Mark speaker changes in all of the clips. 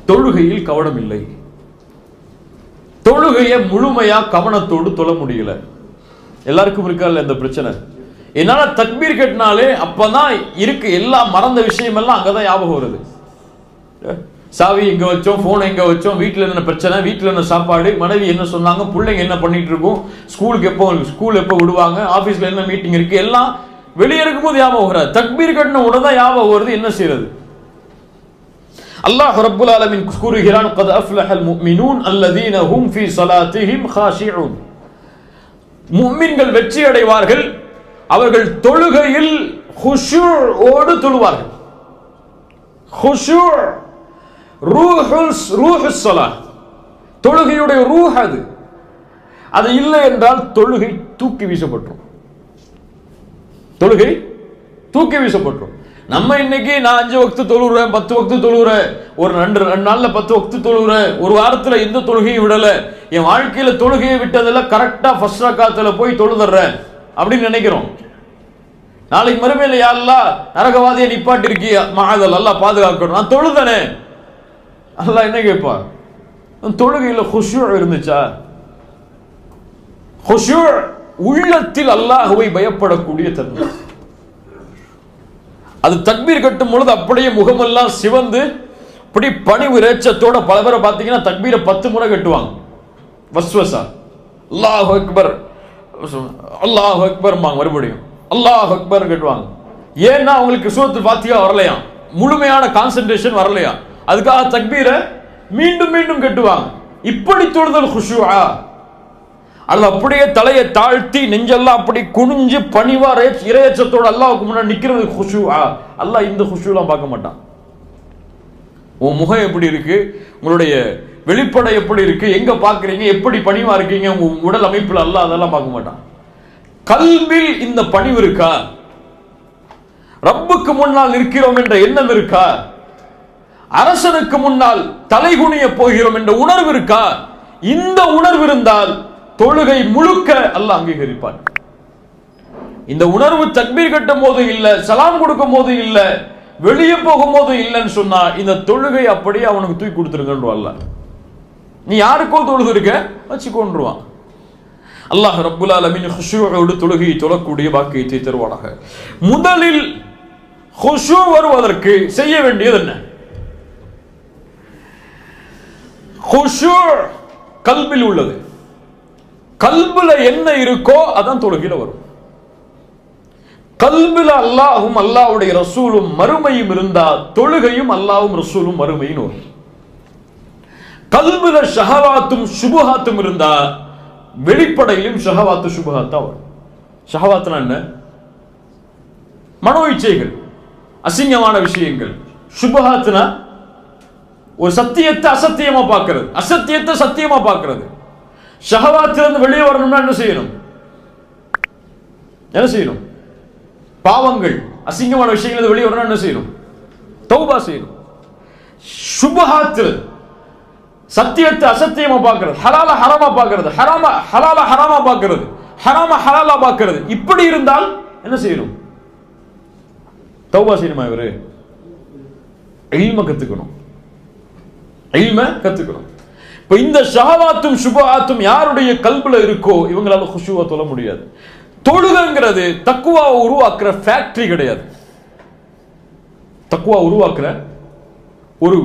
Speaker 1: தொழுகையில் கவனம் இல்லை. தொழுகையை முழுமையா கவனத்தோடு தொழ முடியல. எல்லாருக்கும் இருக்கா இல்ல இந்த பிரச்சனை? என்னால தக்பீர் கட்டினாலே அப்பதான் இருக்கு எல்லாம் மறந்த விஷயம் எல்லாம் அங்கதான் ஞாபகம் வருது. சாவி எங்க வச்சோம், போன் எங்க வச்சோம், வீட்டுல என்ன பிரச்சனை, வீட்டுல என்ன சாப்பாடு, மனைவி என்ன சொன்னாங்க, பிள்ளைங்க என்ன பண்ணிட்டு இருக்கும், ஸ்கூல் எப்போ விடுவாங்க, ஆபீஸ்ல என்ன மீட்டிங் இருக்கு, எல்லாம் வெளியே இருக்கும்போது ஞாபகம் வராது. தக்பீர் கட்டின உடனே தான் ஞாபகம் வருது. என்ன செய்யறது? அல்லாஹ் ரப்புல் ஆலமீன் கூறுகிறான், கத் அஃப்லஹல் முஃமினூன் அல்லதீன ஹும் ஃபீ ஸலாத்திஹிம் காஷிஊன். முஃமின்கள் வெற்றி அடைவார்கள், அவர்கள் தொழுகையில் குஷூஓடு தொழுவார்கள். குஷூ ரூஹுஸ் ஸலாத், தொழுகையுடைய ரூஹ் அது. அது இல்லை என்றால் தொழுகை தூக்கி வீசப்படும். தொழுகை தூக்கி வீசப்படும். நம்ம இன்னைக்கு நான் 5 வக்து தொழுகிறேன், 10 வக்து தொழுகிறேன், ஒரு 2 நாள்ல 10 வக்து தொழுகிறேன், ஒரு வாரத்துல எந்த தொழுகையும் விடல, என் வாழ்க்கையில தொழுகையை விட்டதில்ல, கரெக்டா ஃபர்ஸ்ட் ரக்காத்துல போய் தொழுதுறேன் அப்படின்னு நினைக்கிறோம். நாளைக்கு மறுமையில யா அல்லாஹ் நரகவாதியை நிப்பாட்டி இருக்கிய மஹதல் அல்லாஹ் பாதுகாக்கணும், நான் தொழுதனே. அல்லாஹ் என்ன கேட்பா? தொழுகையில குஷூ இருந்துச்சா? குஷூ உள்ளத்தில் அல்லாஹ்வை பயப்படக்கூடிய தன்மை. அது தக்பீர் கட்டும் பொழுது அப்படியே முகமெல்லாம் சிவந்து அப்படி பணிவு இறைச்சத்தோட பல பேரை பார்த்தீங்கன்னா தக்பீரை 10 முறை கட்டுவாங்க. வஸ்வசா அல்லாஹ் அக்பர் அல்லாஹ் அக்பர் மறுபடியும் அல்லாஹ் அக்பர் கட்டுவாங்க. ஏன்னா அவங்களுக்கு சூரத்துல் ஃபாத்திஹா வரலையா, முழுமையான கான்சென்ட்ரேஷன் வரலையா, அதுக்காக தக்பீரை மீண்டும் மீண்டும் கட்டுவாங்க. இப்படி தொழுதல் குஷூஆ? அல்ல அப்படியே தலையை தாழ்த்தி நெஞ்செல்லாம் அப்படி குனிஞ்சு பணிவா இறையச்சத்தோட அல்லாஹ்வுக்கு முன்னாடி நிக்கிறது குஷூஆ? அல்லாஹ் இந்த குஷூலாம் பார்க்க மாட்டான். உன் முகம் எப்படி இருக்கு, உங்களுடைய வெளிப்படை எப்படி இருக்கு, எங்க பாக்குறீங்க, எப்படி பணிவா இருக்கீங்க, உங்க உடல் அமைப்புல அல்லாஹ் அதெல்லாம் பார்க்க மாட்டான். கல்வில் இந்த பணிவு இருக்கா? ரப்புக்கு முன்னால் நிற்கிறோம் என்ற எண்ணம் இருக்கா? அரசனுக்கு முன்னால் தலைகுனிய போகிறோம் என்ற உணர்வு இருக்கா? இந்த உணர்வு இருந்தால் தொழுகை முழுக்க அல்லாஹ் அங்கீகரிப்பான். இந்த உணர்வு தக்பீர் கட்டும் போது இல்ல, சலாம் கொடுக்கும் போது இல்ல, வெளியே போகும் போது இல்லைன்னு சொன்னா இந்த தொழுகை அப்படியே அவனுக்கு தூக்கி கொடுத்துருங்கன்னு அல்லாஹ். நீ யாருக்கோ தொழுது இருக்க வச்சுக்கொண்டுருவான். அல்லாஹ் ரப்புல் ஆலமீன் குஷூஓடு தொழுகையை தொழக்கூடிய பாக்கியத்தை தருவானாக. முதலில் குஷூ வருவதற்கு செய்ய வேண்டியது என்ன? குஷூ கல்பில் உள்ளது. கல்புல என்ன இருக்கோ அதான் தொழுகையில வரும். கல்புல அல்லாஹும் அல்லாஹ்வுடைய ரசூலும் மறுமையும் இருந்தா தொழுகையும் அல்லாஹ்வும் ரசூலும் மறுமையும் வரும். கல்புல ஷஹவாத்தும் சுபஹாத்தும் இருந்தா வெளிப்படையிலும் ஷஹவாத்து சுபஹாத்தா வரும். ஷஹவாத்னா என்ன? மனோ இச்சைகள், அசிங்கமான விஷயங்கள். சுபஹாத்னா ஒரு சத்தியத்தை அசத்தியமா பார்க்கிறது, அசத்தியத்தை சத்தியமா பார்க்கிறது. ஷஹவாத்திலிருந்து வெளியே வரணும்னா என்ன செய்யணும்? என்ன செய்யணும்? பாவங்கள், அசிங்கமான விஷயங்கள் வெளியே வரணும் என்ன செய்யணும்? தௌபா செய்யணும். சுபஹாத்தில் சத்தியத்தை அசத்தியமா பார்க்கிறது, ஹலால ஹராமா பார்க்கிறது, ஹராமா ஹலால ஹராமா பார்க்கிறது, ஹராமா ஹலாலா பார்க்கிறது. இப்படி இருந்தால் என்ன செய்யணும்? தௌபா செய்யணுமா? இவரு இல்ம கத்துக்கணும், இல்ம கத்துக்கணும். இப்ப இந்த ஷஹவாத்தும் சுபஹாத்தும் யாருடைய கல்புல இருக்கோ இவங்களால குஷூவா தொழ முடியாது. தொழுகைங்கிறது தக்வாவை உருவாக்குற ஃபேக்டரி கிடையாது. தக்வா உருவாக்குற ஒரு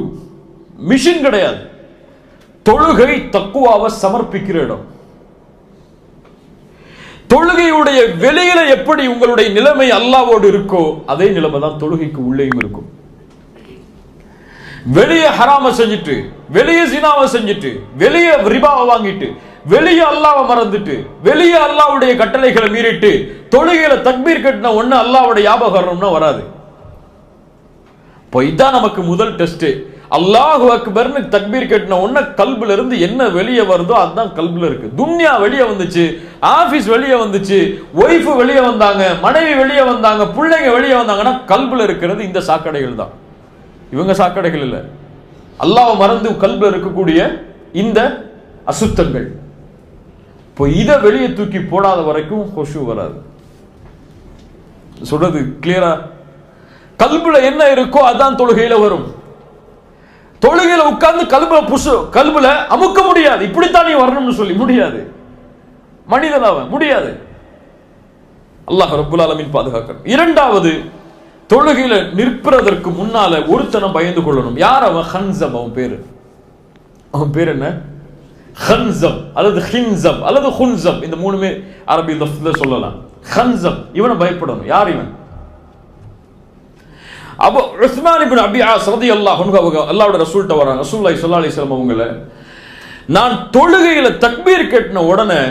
Speaker 1: மிஷின் கிடையாது. தொழுகை தக்வாவை சமர்ப்பிக்கிற இடம். தொழுகையுடைய வெளியில எப்படி உங்களுடைய நிலைமை அல்லாஹ்வோடு இருக்கோ அதே நிலைமை தான் தொழுகைக்கு உள்ளேயும் இருக்கும். வெளியே ஹராம செஞ்சுட்டு, வெளியே ஜினாவை செஞ்சுட்டு, வெளியே ரிபாவை வாங்கிட்டு, வெளியே அல்லாஹ்வை மறந்துட்டு, வெளியே அல்லாஹ்வுடைய கட்டளைகளை மீறிட்டு தொழுகையில தக்பீர் கட்டின ஒண்ணு அல்லாஹ்வுடைய ஞாபகம் வரணும்னா வராது. இப்போ இதான் நமக்கு முதல் டெஸ்ட். அல்லாஹு அக்பர்னு தக்பீர் கட்டின ஒண்ணு கல்புல இருந்து என்ன வெளியே வருதோ அதுதான் கல்புல இருக்கு. துன்யா வெளியே வந்துச்சு, ஆபீஸ் வெளியே வந்துச்சு, ஒய்ஃப் வெளியே வந்தாங்க, மனைவி வெளியே வந்தாங்க, பிள்ளைங்க வெளியே வந்தாங்கன்னா கல்புல இருக்கிறது இந்த சாக்கடைகள் தான். இவங்க சாக்கடைகள் இல்ல, அல்லாஹ்வை மறந்து கல்புல இருக்கக்கூடிய இந்த அசுத்தங்கள். இப்போ இதை வெளியே தூக்கி போடாத வரைக்கும் குஷூ வராது. சொல்றது கிளியரா? கல்புல என்ன இருக்கோ அதான் தொழுகையில வரும். தொழுகையில உட்கார்ந்து கல்புல அமுக்க முடியாது. இப்படித்தான் நீ வரணும்னு சொல்லி முடியாது. மனிதனாக முடியாது. அல்லாஹ் ரப்புல் ஆலமீன் பாதுகாக்கணும். இரண்டாவது, தொழுகையில நிற்பதற்கு முன்னால ஒருத்தனை பயந்து கொள்ளணும். யார் அவன்? ஹன்சம். அவன் பேர் என்ன? ஹன்சம் அல்லது ஹின்சம் அல்லது ஹுன்சம். இந்த மூணுமே அரபி லஃப்ல சொல்லலாம். ஹன்சம், இவனை பயப்படணும். யார் இவன்? அபு உஸ்மான் இப்னு அபி ஆஸ் ரலியல்லாஹு அன்ஹு அல்லாஹ்வுடைய ரசூல்ட்ட வராங்க. ரசூலுல்லாஹி ஸல்லல்லாஹு அலைஹி வஸல்லம் அவங்கள, நான் தொழுகையில தக்பீர் கட்டின உடனே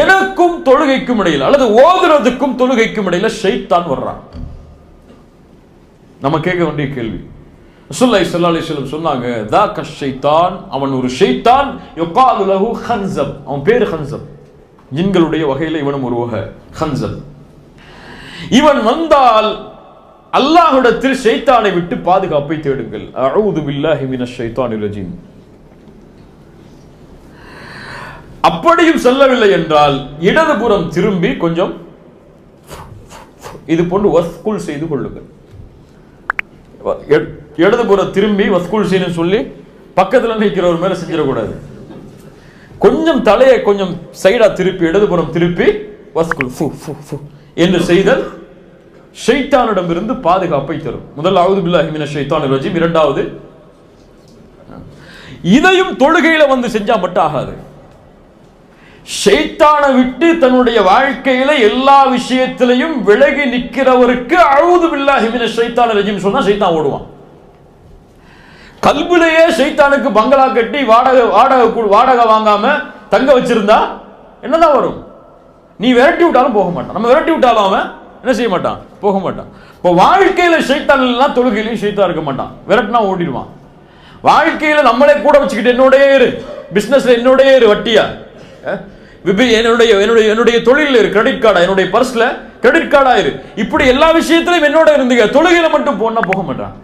Speaker 1: எனக்கும் தொழுகைக்கும் இடையில அல்லது ஓதுறதுக்கும் தொழுகைக்கும் இடையில ஷைத்தான் வர்றான். நம்ம கேட்க வேண்டிய கேள்வி. ரசூலுல்லாஹி ஸல்லல்லாஹு அலைஹி வஸல்லம் சொன்னாங்க, தாக்க ஷைத்தான், அவன் ஒரு ஷைத்தான், யுகாலு லஹு ஹன்சம், அவன் பேரு ஹன்சம். ஜின்களுடைய வகையில இவனும் ஒரு வகை ஹன்சம். இவன் வந்தால் அல்லாஹ்விடத்தில் ஷைத்தானை விட்டு பாதுகாப்பை தேடுங்கள். அஊது பில்லாஹி மினஷ் ஷைத்தானிர் ரஜீம். அப்படியும் செல்லவில்லை என்றால் இடதுபுறம் திரும்பி கொஞ்சம் இது போன்று வஸ்குல் செய்து கொள்ளுங்கள். இடதுபுறம் திரும்பி வஸ்குல் செய்யணும் சொல்லி பக்கத்துல நிற்கிறவர் மேல செஞ்சிடக்கூடாது. கொஞ்சம் தலையை கொஞ்சம் சைடா திருப்பி இடதுபுறம் திருப்பி வஸ்குல் என்று செய்தல் ஷைத்தானிடமிருந்து பாதுகாப்பை தரும். முதல் அஊது பில்லாஹி மினஷ் ஷைத்தானிர் ரஜீம். இரண்டாவது, இதையும் தொழுகையில வந்து செஞ்சா மட்டும் ஆகாது. ஷைத்தானை விட்டு தன்னுடைய வாழ்க்கையில எல்லா விஷயத்திலையும் விலகி நிற்கிறவருக்கு அஊது பில்லாஹி மினஷ் ஷைத்தானிர் ரஜீம் சொன்னா ஷைத்தான் ஓடுவான். கல்பிலேயே ஷைத்தானுக்கு பங்களா கட்டி வாடகை வாங்காம தங்க வச்சிருந்தா என்னதான் வரும்? நீ விரட்டி விட்டாலும் போக மாட்டான். நம்ம விரட்டி விட்டாலும் அவன் என்ன செய்ய மாட்டான்? போக மாட்டான். இப்போ வாழ்க்கையில ஷைத்தான் இல்லைன்னா தொழுகையிலையும் ஷைத்தான் இருக்க மாட்டான். விரட்டினா ஓடிடுவான். வாழ்க்கையில நம்மளே கூட வச்சுக்கிட்டு என்னோடய இரு, பிசினஸ்ல என்னோடய இரு, வட்டியா என்னுடைய தொழில் இரு, கிரெடிட் கார்டா, என்னுடைய பர்ஸ்ல கிரெடிட் கார்டா இரு, இப்படி எல்லா விஷயத்திலும் என்னோட இருந்துங்க, தொழுகையில மட்டும் போனா போக மாட்டான்.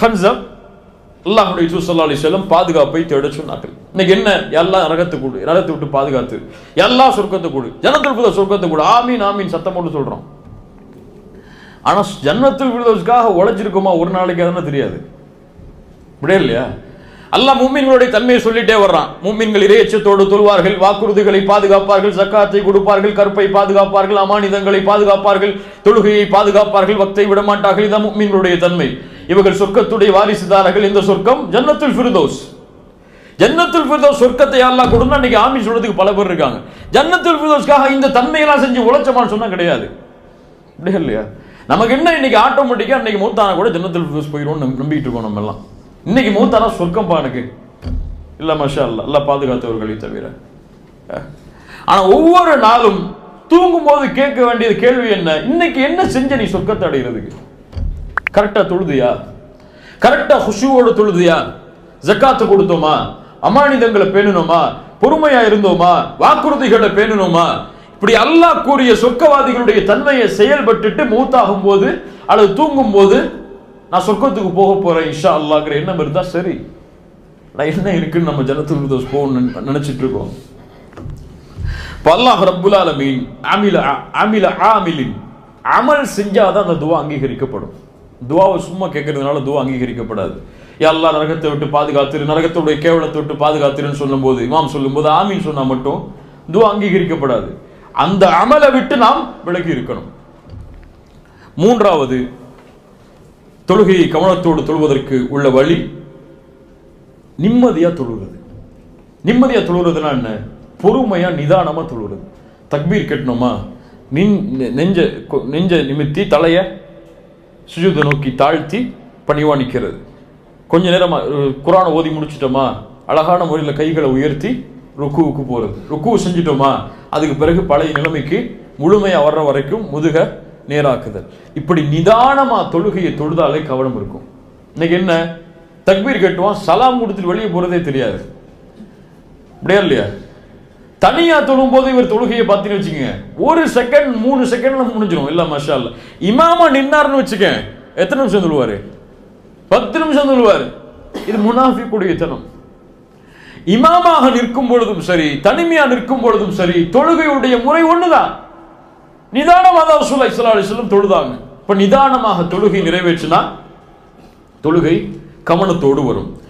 Speaker 1: ஹன்சம் அல்லாஹ்வுடைய தூதர் ஸல்லல்லாஹு அலைஹி வஸல்லம் பாதுகாப்பை தேட சொன்னார்கள். இன்னைக்கு என்ன? எல்லாம் நரகத்தை விட்டு பாதுகாத்து, எல்லா சொர்க்கத்தை கொடு, ஜன்னத்துல் ஃபிர்தௌஸ் சொர்க்கத்தை கொடு, ஆமீன் ஆமீன் சத்தம் போட்டு சொல்றோம். ஆனா ஜன்னத்துல் ஃபிர்தௌஸ்க்காக உழைச்சிருக்கோமா ஒரு நாளைக்கு அதுன்னு தெரியாது. இப்படியே இல்லையா? அல்லாஹ் முஃமின்களுடைய தன்மையை சொல்லிட்டே வர்றான். முஃமின்கள் இறையச்சத்தோடு தொழுவார்கள், வாக்குறுதிகளை பாதுகாப்பார்கள், ஜக்காத்தை கொடுப்பார்கள், கற்பை பாதுகாப்பார்கள், அமானிதங்களை பாதுகாப்பார்கள், தொழுகையை பாதுகாப்பார்கள், வக்தை விடமாட்டார்கள். இதான் முஃமின்களுடைய தன்மை. இவர்கள் சொர்க்கத்துடைய வாரிசுதாரர்கள். இந்த சொர்க்கம் ஜன்னத்துல் ஃபிர்தௌஸ். ஜன்னத்துல் ஃபிர்தௌஸ் சொர்க்கத்தை அல்லாஹ் கொடுத்தா இன்னைக்கு ஆமீன் சொல்றதுக்கு பல பேர் இருக்காங்க. ஜன்னத்துல் ஃபிர்தௌஸ்க்காக இந்த தன்மையெல்லாம் செஞ்சு உழைச்சமான்னு சொன்னா கிடையாது. அப்படியே இல்லையா? நமக்கு என்ன இன்னைக்கு ஆட்டோமேட்டிக்கா இன்னைக்கு மூத்தானா கூட ஜன்னத்துல் ஃபிர்தௌஸ் போயிடும்னு நம்பிட்டு இருக்கோம் நம்ம எல்லாம். இன்னைக்கு மூத்தானா சொர்க்கம் எனக்கு இல்ல, மாஷா அல்லாஹ், அல்லாஹ் பாதுகாத்தவர்களை தவிர. ஆனா ஒவ்வொரு நாளும் தூங்கும் போது கேட்க வேண்டியது கேள்வி என்ன? இன்னைக்கு என்ன செஞ்ச நீ சொர்க்கத்தை அடைகிறதுக்கு? கரெக்டா தொழுதியா? கரெக்டா ஹுஷூவோடு தொழுதியா? ஜக்காத்து கொடுத்தோமா? அமானிதங்களை பேணணுமா? பொறுமையா இருந்தோமா? வாக்குறுதிகளை பேணணுமா? இப்படி அல்லாஹ் கூறிய சொர்க்கவாதிகளுடைய தன்மையை செயல்பட்டுட்டு மூத்தாகும் போது அல்லது தூங்கும் போது நான் சொர்க்கத்துக்கு போக போறேன் இன்ஷா அல்லாஹ்ங்கிற எண்ணம் இருந்தா சரி. நான் என்ன இருக்குன்னு நம்ம ஜன்னத்துல் ஃபிர்தௌஸ் போகணும்னு நினைச்சிட்டு இருக்கோம். அல்லாஹ் ரப்புல் ஆலமீன் ஆமிலின் அமல் செஞ்சாதான் அந்த துவா அங்கீகரிக்கப்படும். துவாவை சும்மா கேட்கறதுனால துவா அங்கீகரிக்கப்படாது. அல்லாஹ் நரகத்தை விட்டு பாதுகாத்துரு, நரகத்துடைய கேவலத்தை விட்டு பாதுகாத்துருன்னு சொல்லும் போது, இமாம் சொல்லும் போது ஆமீன் சொன்னா மட்டும் துவா அங்கீகரிக்கப்படாது. அந்த அமலை விட்டு நாம் விலகி இருக்கணும். மூன்றாவது, தொழுகையை கவனத்தோடு தொழுவதற்கு உள்ள வழி நிம்மதியா தொழுகிறது. நிம்மதியா தொழுகிறதுனா என்ன? பொறுமையா நிதானமா தொழுகிறது. தக்பீர் கட்டணுமா, நெஞ்ச நிமித்தி தலைய சுஜூதை நோக்கி தாழ்த்தி பணிவா நிற்கிறது. கொஞ்ச நேரம் குர்ஆனை ஓதி முடிச்சிட்டோமா, அழகான முறையில் கைகளை உயர்த்தி ருக்குவுக்கு போறது. ருக்கு செஞ்சிட்டோமா, அதுக்கு பிறகு பழைய நிலைமைக்கு முழுமையா வர்ற வரைக்கும் முதுக நேராக்குதல். இப்படி நிதானமா தொழுகையை தொழுதாலே கவனம் இருக்கும். இன்னைக்கு என்ன? தக்பீர் கட்டுவான், சலாம் கொடுத்துட்டு வெளியே போறதே தெரியாது. அப்படியா இல்லையா? தனியா தொழும் போது இவர் தொழுகையை பார்த்தீங்கன்னு வச்சுக்கோங்க, 1 செகண்ட் 3 செகண்ட்ல முடிஞ்சிடும். இல்ல மாஷா அல்லாஹ். இமாமா நின்னார்னு வச்சுக்க, எத்தனை நிமிஷம் சொல்லுவாரு? 10 நிமிஷம் சொல்லுவாரு. இது முனாஃபிக்குடைய தனம். இமாமாக நிற்கும் பொழுதும் சரி, தனிமையா நிற்கும் பொழுதும் சரி, தொழுகையுடைய முறை ஒண்ணுதான். நிதானமாக ரசூலுல்லாஹி ஸல்லல்லாஹு அலைஹி வஸல்லம் தொழுதாங்க. இப்ப நிதானமாக தொழுகை நிறைவேற்றினா தொழுகை கவனத்தோடு வரும்.